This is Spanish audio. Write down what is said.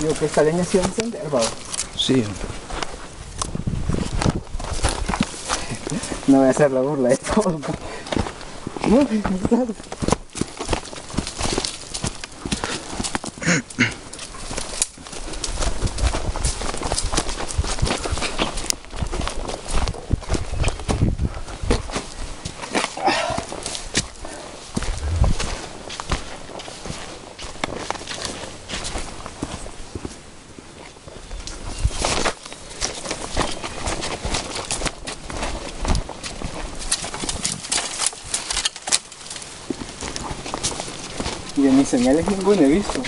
Digo que esta leña sí va a encender, babo. Sí. No voy a hacer la burla de todo. No, claro. Y en mis señales ninguna he visto.